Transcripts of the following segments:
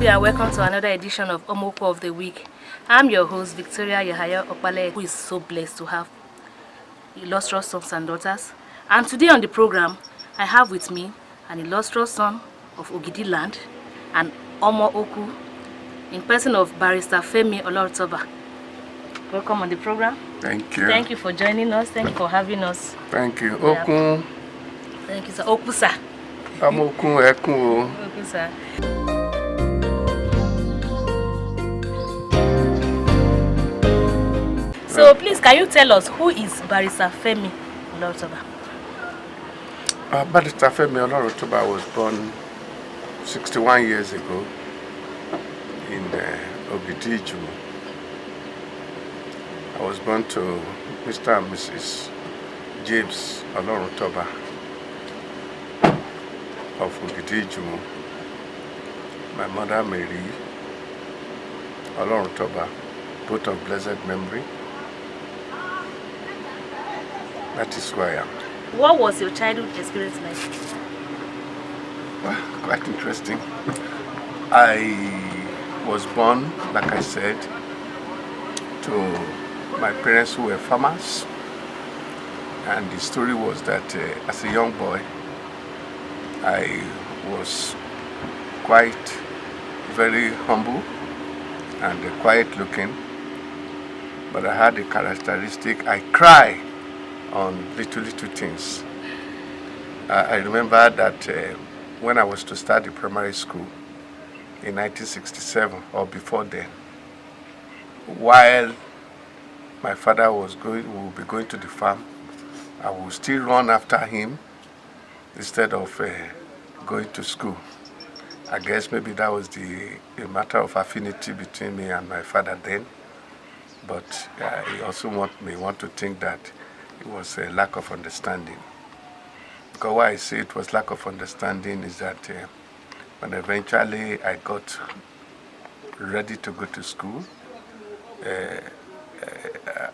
And welcome to another edition of Omoko of the Week. I'm your host, Victoria Yahaya Opale, who is so blessed to have illustrious sons and daughters. And today on the program, I have with me an illustrious son of Ogidi land and Omo Oku, in person of Barrister Femi Oloruntoba. Welcome on the program. Thank you. Thank you for joining us. Thank you for having us. Thank you. Okun. Thank you, sir. Oku, sir. I'm Okun, Ekun. Oku, sir. So please, can you tell us who is Barrister Femi Oloruntoba? Barrister Femi Oloruntoba was born 61 years ago in Ogidi. I was born to Mr. and Mrs. James Oloruntoba of Ogidi. My mother Mary Oloruntoba, both of blessed memory. That is who I am. What was your childhood experience like? Well, quite interesting. I was born, like I said, to my parents who were farmers. And the story was that as a young boy, I was quite very humble and quiet looking. But I had a characteristic, I cry on little things. I remember that when I was to start the primary school in 1967 or before then, while my father would be going to the farm, I would still run after him instead of going to school. I guess maybe that was a matter of affinity between me and my father then, but he also want to think that it was a lack of understanding. Because why I say it was lack of understanding is that when eventually I got ready to go to school,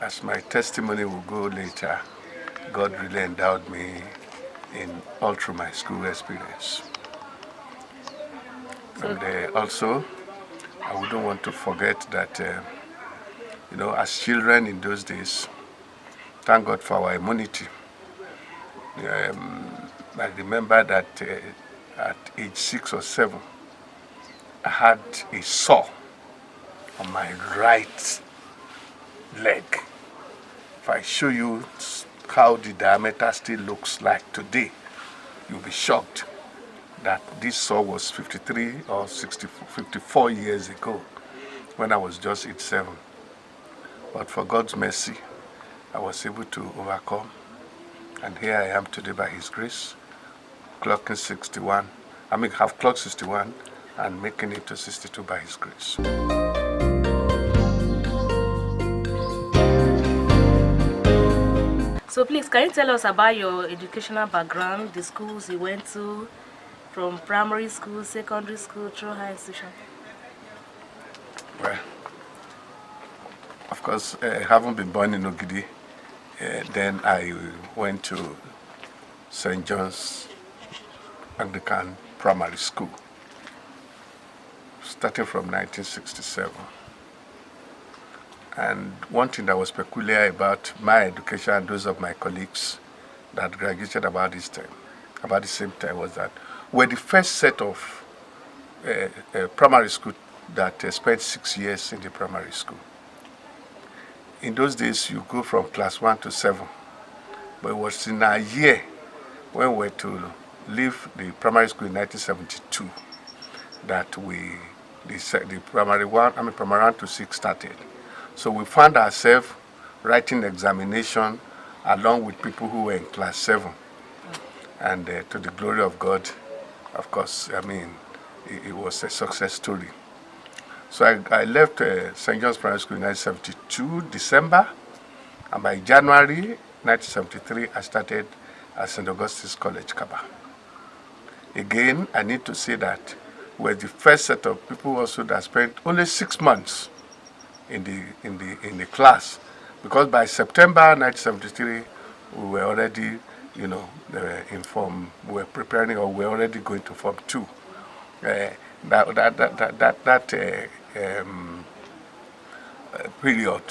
as my testimony will go later, God really endowed me in all through my school experience. And also, I wouldn't want to forget that, as children in those days, thank God for our immunity. I remember that at age 6 or 7, I had a sore on my right leg. If I show you how the diameter still looks like today, you'll be shocked that this sore was 53 or 54 years ago when I was just age 7. But for God's mercy, I was able to overcome. And here I am today by His grace, clocking 61. Have clocked 61 and making it to 62 by His grace. So please, can you tell us about your educational background, the schools you went to, from primary school, secondary school, through higher institution? Well, of course, having been born in Ogidi, then I went to St. John's Anglican Primary School, starting from 1967. And one thing that was peculiar about my education and those of my colleagues that graduated about the same time, was that we're the first set of primary school that spent 6 years in the primary school. In those days, you go from class 1 to 7. But it was in a year when we were to leave the primary school in 1972 that the primary 1 to 6 started. So we found ourselves writing examination along with people who were in class 7. And to the glory of God, of course, it was a success story. So I left St. John's Primary School in 1972, December, and by January 1973, I started at St. Augustine's College, Kaba. Again, I need to say that we're the first set of people also that spent only 6 months in the class, because by September 1973, we were already, in Form, we were preparing, or we were already going to Form 2. That period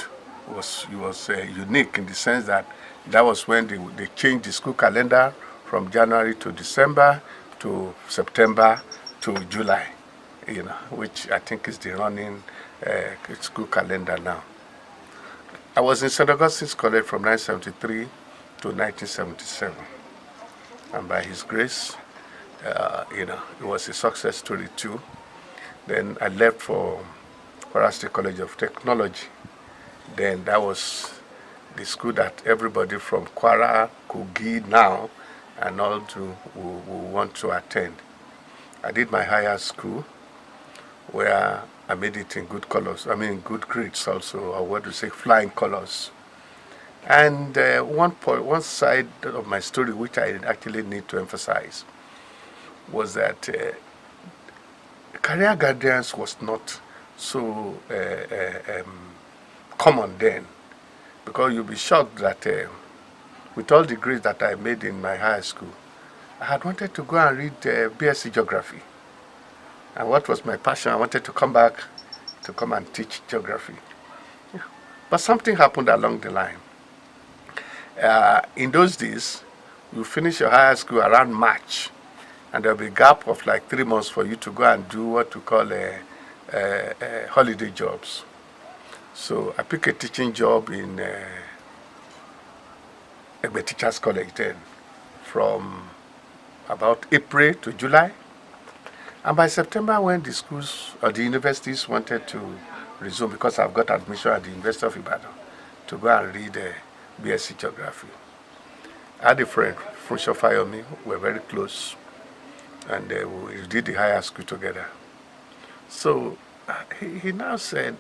was unique in the sense that that was when they changed the school calendar from January to December to September to July, which I think is the running school calendar now. I was in St. Augustine's College from 1973 to 1977, and by His grace, it was a success story too. Then I left for State College of Technology. Then that was the school that everybody from Kwara, Kogi now, and all to will want to attend. I did my higher school where I made it in good colors. I mean, good grades also, or what do you say, flying colors. And one side of my story, which I actually need to emphasize, was that career guidance was not so common then, because you'll be shocked that with all the grades that I made in my high school, I had wanted to go and read BSc Geography. And what was my passion? I wanted to come back to come and teach geography. But something happened along the line. In those days, you finish your higher school around March, and there'll be a gap of like 3 months for you to go and do what we call holiday jobs. So I picked a teaching job in Egbe Teachers College then, from about April to July. And by September, when the schools or the universities wanted to resume, because I've got admission at the University of Ibadan to go and read BSc Geography, I had a friend, Funsho Fayomi, we were very close, and we did the higher school together. So he now said,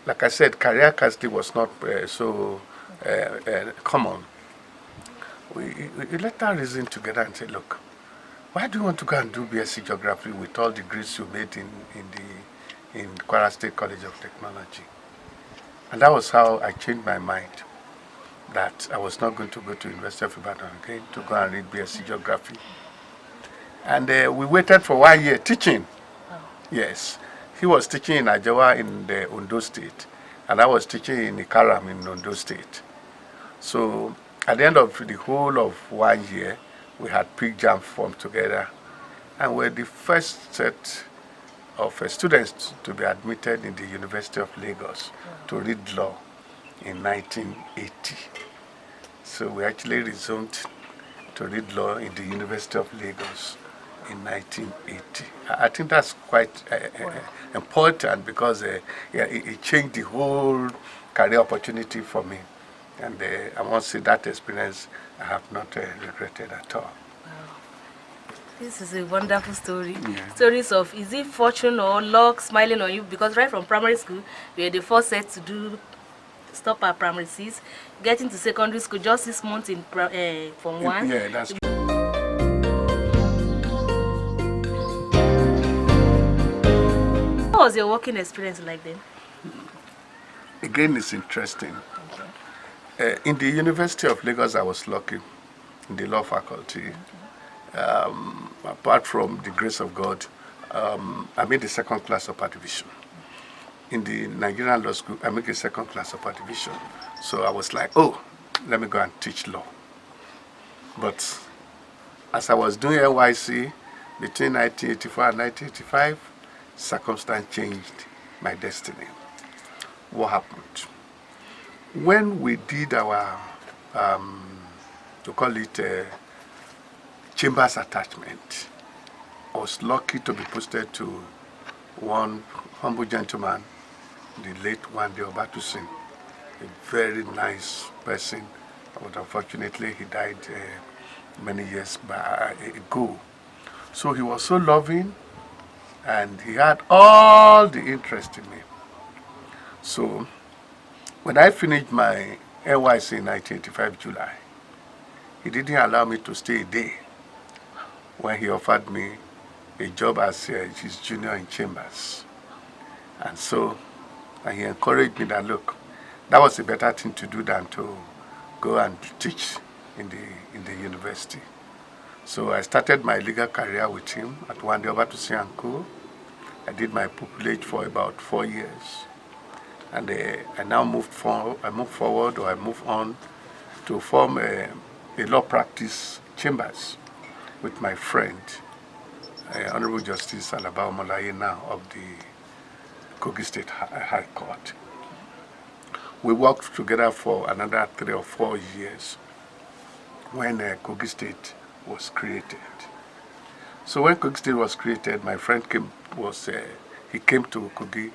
like I said, career casting was not so common. We later reasoned together and said, look, why do you want to go and do BSc Geography with all the grades you made in Kwara State College of Technology? And that was how I changed my mind, that I was not going to go to University of Ibadan again to go and read BSc Geography. And we waited for 1 year teaching. Yes. He was teaching in Ajawa in the Ondo State, and I was teaching in Ikaram in Ondo State. So at the end of the whole of 1 year, we had pre-jam formed together, and we're the first set of students to be admitted in the University of Lagos to read law in 1980. So we actually resumed to read law in the University of Lagos in 1980. I think that's quite important, because it changed the whole career opportunity for me. And I must say that experience I have not regretted at all. Wow. This is a wonderful story. Yeah. Stories of, is it fortune or luck smiling on you? Because right from primary school, we were the first set to stop at primary 6, getting to secondary school just 6 months in Form 1. Yeah, that's true. What was your working experience like then? Again, it's interesting. In the University of Lagos, I was lucky in the law faculty. Apart from the grace of God, I made the second class upper division. In the Nigerian law school, I made a second class upper division. So I was like, oh, let me go and teach law. But as I was doing NYC between 1984 and 1985, circumstance changed my destiny. What happened? When we did our, to call it chambers attachment, I was lucky to be posted to one humble gentleman, the late Wande Obatusin, a very nice person, but unfortunately he died many years ago. So he was so loving, and he had all the interest in me. So when I finished my NYC in 1985 July, he didn't allow me to stay a day when he offered me a job as his junior in chambers. And so he encouraged me that, look, that was a better thing to do than to go and teach in the university. So I started my legal career with him at Wandeoba to Co. I did my pupillage for about 4 years. And I now moved forward, or I moved on to form a law practice chambers with my friend, Honorable Justice Alaba Omolaye now of the Kogi State High Court. We worked together for another 3 or 4 years when Kogi State was created. So when Kogi State was created, my friend came to Kogi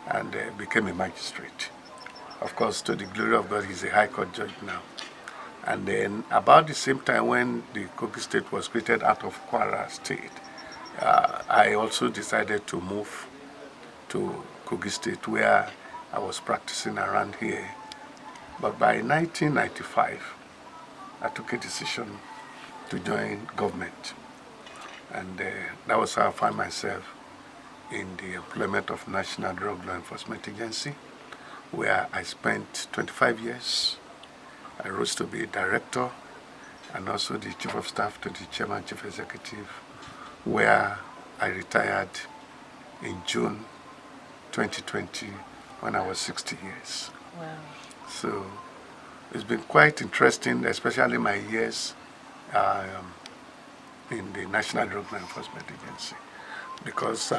and became a magistrate. Of course, to the glory of God, he's a High Court judge now. And then about the same time when the Kogi State was created out of Kwara State, I also decided to move to Kogi State, where I was practicing around here. But by 1995, I took a decision to join government. And that was how I found myself in the employment of National Drug Law Enforcement Agency, where I spent 25 years. I rose to be a director and also the chief of staff to the chairman, chief executive, where I retired in June 2020 when I was 60 years. Wow. So it's been quite interesting, especially my years in the National Drug Law Enforcement Agency, because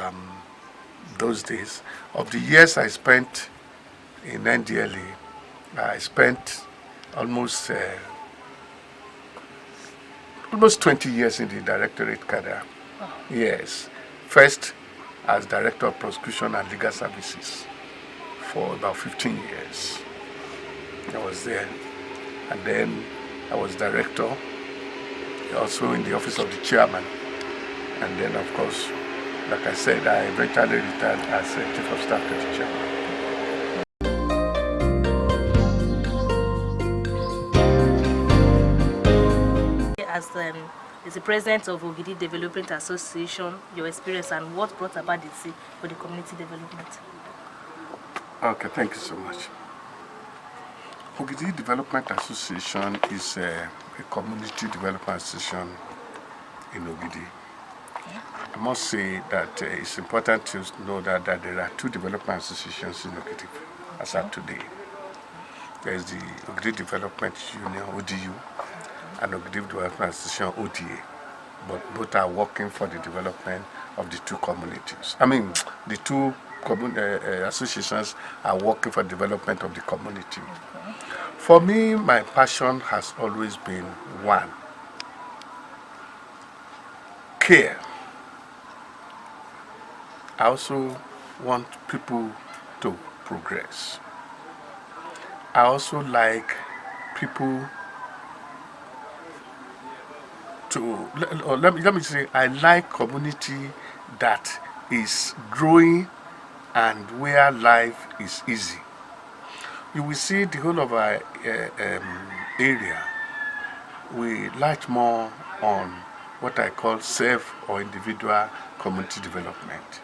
those days, of the years I spent in NDLA, I spent almost 20 years in the directorate cadre. Oh. Yes. First, as Director of Prosecution and Legal Services for about 15 years. I was there. And then I was Director, also in the office of the Chairman. And then, of course, like I said, I eventually retired as Chief of Staff to the Chairman. As the president of Ogidi Development Association, your experience and what brought about the seed for the community development? Okay, thank you so much. Ogidi Development Association is a community development association in Ogidi. I must say that it's important to know that there are 2 development associations in Ogidi as of today. There is the Ogidi Development Union, ODU, and Ogidi Development Association, ODA. But both are working for the development of the 2 communities. I mean, the 2 associations are working for the development of the community. Okay. For me, my passion has always been one: care. I also want people to progress. I also like people to, let me say, I like community that is growing and where life is easy. You will see the whole of our area, we like more on what I call self or individual community development.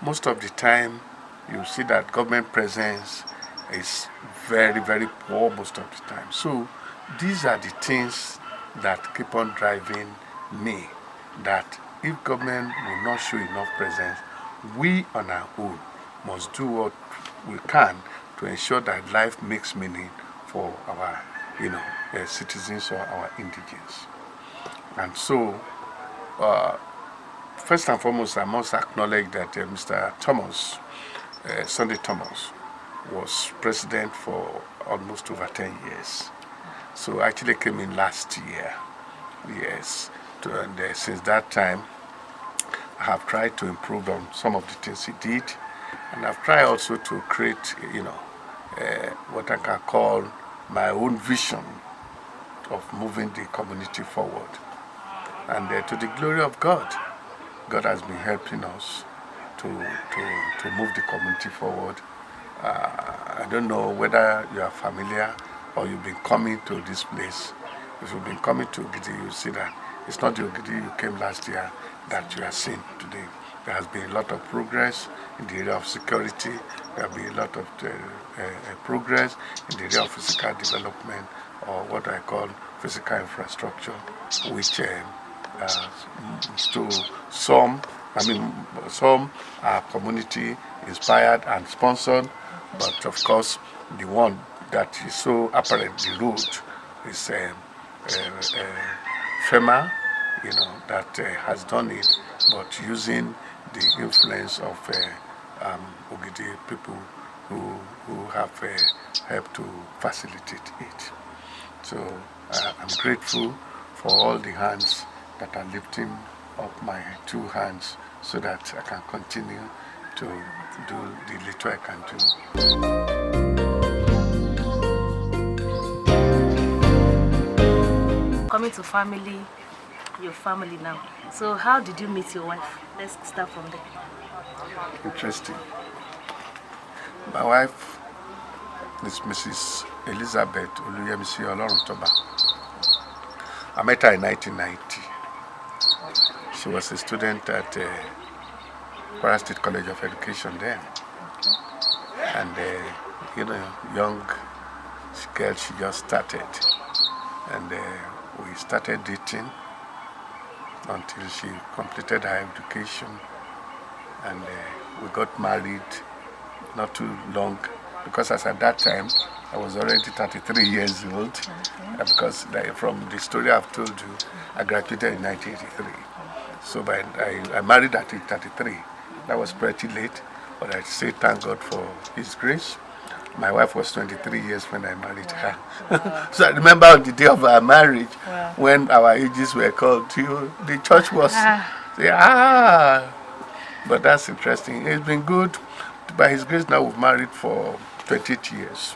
Most of the time, you see that government presence is very, very poor most of the time. So these are the things that keep on driving me, that if government will not show enough presence, we on our own must do what we can to ensure that life makes meaning for our citizens or our indigents. And so first and foremost, I must acknowledge that Mr. Thomas, Sunday Thomas, was president for almost over 10 years. So I actually came in last year. Yes. And since that time, I have tried to improve on some of the things he did. And I've tried also to create, what I can call my own vision of moving the community forward. And to the glory of God, God has been helping us to move the community forward. I don't know whether you are familiar or you've been coming to this place. If you've been coming to Ogidi, you see that it's not the Ogidi you came last year that you are seeing today. There has been a lot of progress in the area of security. There has been a lot of progress in the area of physical development, or what I call physical infrastructure, which to some, some are community inspired and sponsored, but of course, the one that is so apparent, the root, is Fema, that has done it, but using the influence of Ogidi people who, who have helped to facilitate it. So I'm grateful for all the hands that are lifting up my two hands so that I can continue to do the little I can do. Coming to family, your family now. So how did you meet your wife? Let's start from there. Interesting. My wife is Mrs. Elizabeth Oloruntoba. I met her in 1990. She was a student at Kwara State College of Education then. And, young girl, she just started. And we started dating until she completed her education. And we got married not too long, because as at that time, I was already 33 years old. Because from the story I've told you, I graduated in 1983. So I married at 33. That was pretty late, but I say thank God for His grace. My wife was 23 years when I married her. So I remember on the day of our marriage, when our ages were called to, the church was, But that's interesting. It's been good. By His grace, now we've married for 28 years.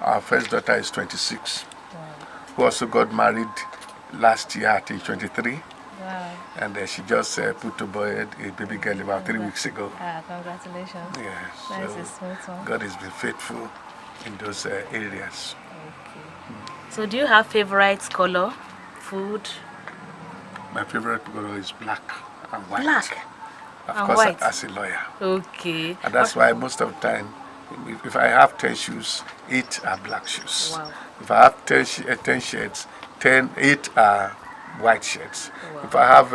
Our first daughter is 26, who also got married last year at age 23. And she just put to bed a baby girl about 3 weeks ago. Congratulations. Yes. That is a smooth one. God has been faithful in those areas. Okay. So do you have favorite color, food? My favorite color is black and white. Black of and course, white. as a lawyer. Okay. And that's why most of the time, if I have 10 shoes, 8 are black shoes. Wow. If I have 10 shirts, 8 are white shirts. Wow. If I have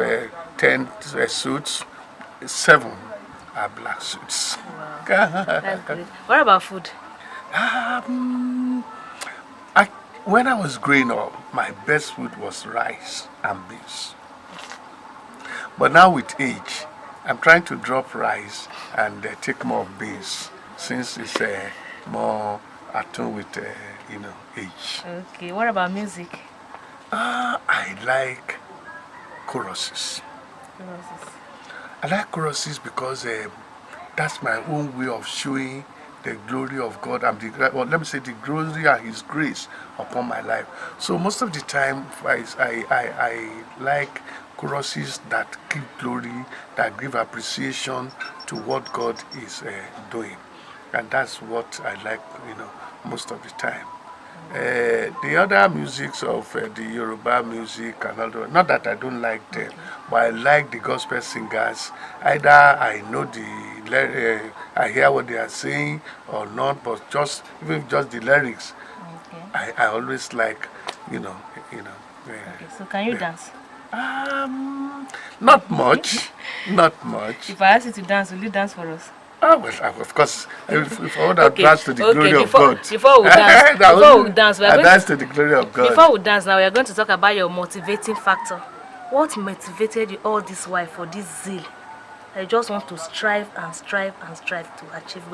10 suits, 7 are black suits. Wow. That's great. What about food? When I was growing up, my best food was rice and beans. But now with age, I'm trying to drop rice and take more of beans, since it's more attuned with age. Okay. What about music? I like choruses. I like choruses because that's my own way of showing the glory of God and let me say the glory and His grace upon my life. So most of the time, I like choruses that give glory, that give appreciation to what God is doing, and that's what I like, most of the time. The other musics of the Yoruba music and all that, not that I don't like them, but I like the gospel singers. Either I know I hear what they are saying or not, but even just the lyrics, I always like, Okay, so can you dance? Not much, not much. If I ask you to dance, will you dance for us? Well, of course, if I would have danced to the glory of God. Before we dance, we are going dance to the glory of God. Before we dance now, we are going to talk about your motivating factor. What motivated you all this while for this zeal? I just want to strive and strive and strive to achieve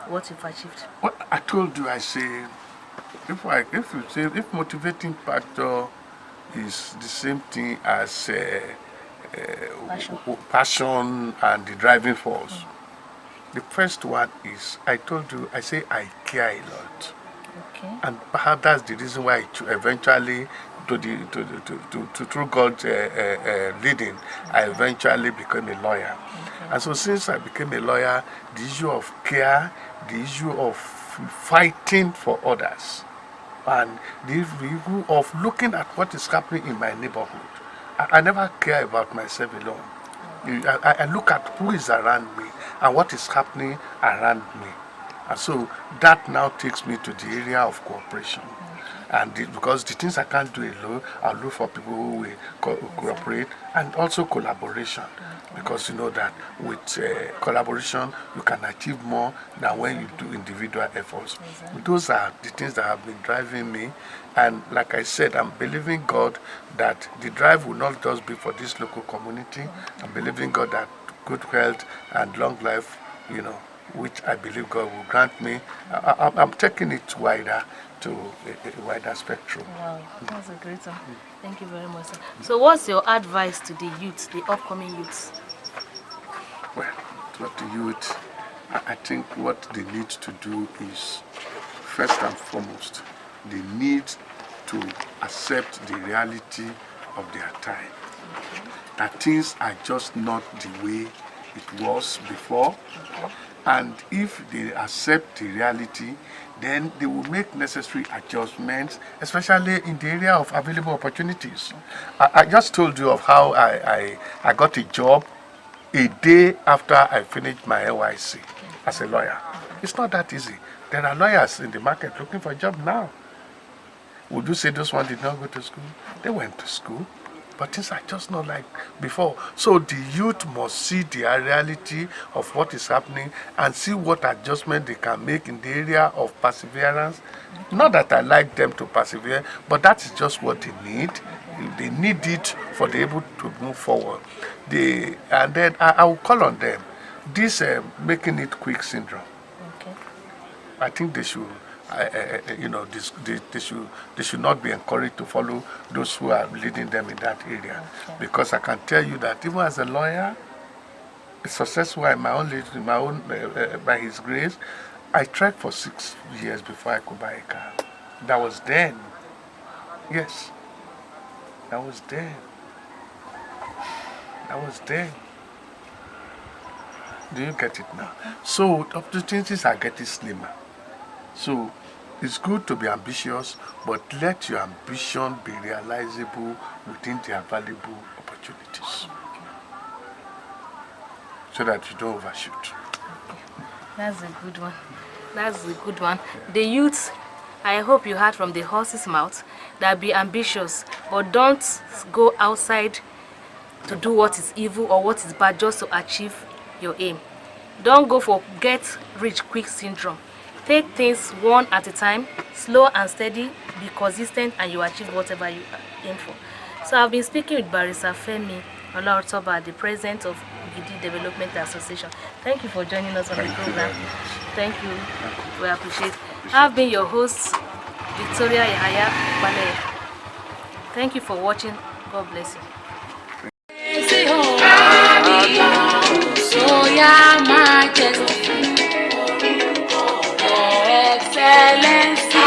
what you've achieved. Well, I told you, I say, if motivating factor is the same thing as passion and the driving force. The first one is, I told you, I say I care a lot. Okay. And perhaps that's the reason why eventually, through God's leading, I eventually became a lawyer. Okay. And so since I became a lawyer, the issue of care, the issue of fighting for others, and the issue of looking at what is happening in my neighborhood. I never care about myself alone. I look at who is around me and what is happening around me. And so that now takes me to the area of cooperation. And because the things I can't do alone, I'll look for people who will cooperate, and also collaboration. Because you know that with collaboration, you can achieve more than when you do individual efforts. Those are the things that have been driving me. And like I said, I'm believing God that the drive will not just be for this local community. I'm believing God that good health and long life, which I believe God will grant me. I'm taking it wider to a wider spectrum. Wow, that's a great one. Thank you very much, sir. So what's your advice to the youth, the upcoming youths? Well, to the youth, I think what they need to do is, first and foremost, they need to accept the reality of their time. That things are just not the way it was before. And if they accept the reality, then they will make necessary adjustments, especially in the area of available opportunities. I just told you of how I got a job a day after I finished my NYC as a lawyer. It's not that easy. There are lawyers in the market looking for a job now. Would you say those ones did not go to school? They went to school, but things are just not like before. So the youth must see the reality of what is happening and see what adjustment they can make in the area of perseverance. Not that I like them to persevere, but that is just what they need. They need it for they able to move forward. And then I will call on them. This making it quick syndrome. Okay. I think they should, they should not be encouraged to follow those who are leading them in that area. Okay. Because I can tell you that even as a lawyer, successful in my own, by His grace, I tried for 6 years before I could buy a car. That was then. Yes, that was then. That was then. Do you get it now? So opportunities are getting slimmer. So it's good to be ambitious, but let your ambition be realizable within the available opportunities, so that you don't overshoot. That's a good one. That's a good one. The youth, I hope you heard from the horse's mouth that be ambitious, but don't go outside to do what is evil or what is bad just to achieve your aim. Don't go for get rich quick syndrome. Take things one at a time, slow and steady, be consistent, and you achieve whatever you aim for. So I've been speaking with Barrister Femi Oloruntoba, the president of Gidi Development Association. Thank you for joining us on the program. Thank you. We appreciate it. I've been your host, Victoria Yahaya Okpale. Thank you for watching. God bless you. Your Majesty, Your Excellency,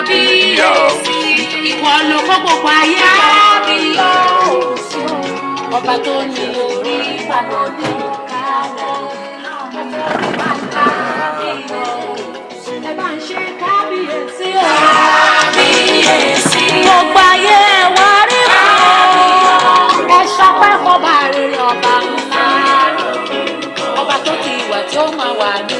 Kábíyèsí, ìwọ ló kó gbogbo ayé kábíyèsí, ọba tó ní orí ìbàdàn kábíyèsí, ẹ bá ń ṣe kábíyèsí o. Kábíyèsí, gbogbo ayé wa rí kan, ẹ ṣọpẹ́ fọba rere ọba ńlá, ọba tó ti wà tí ó máa wà ní.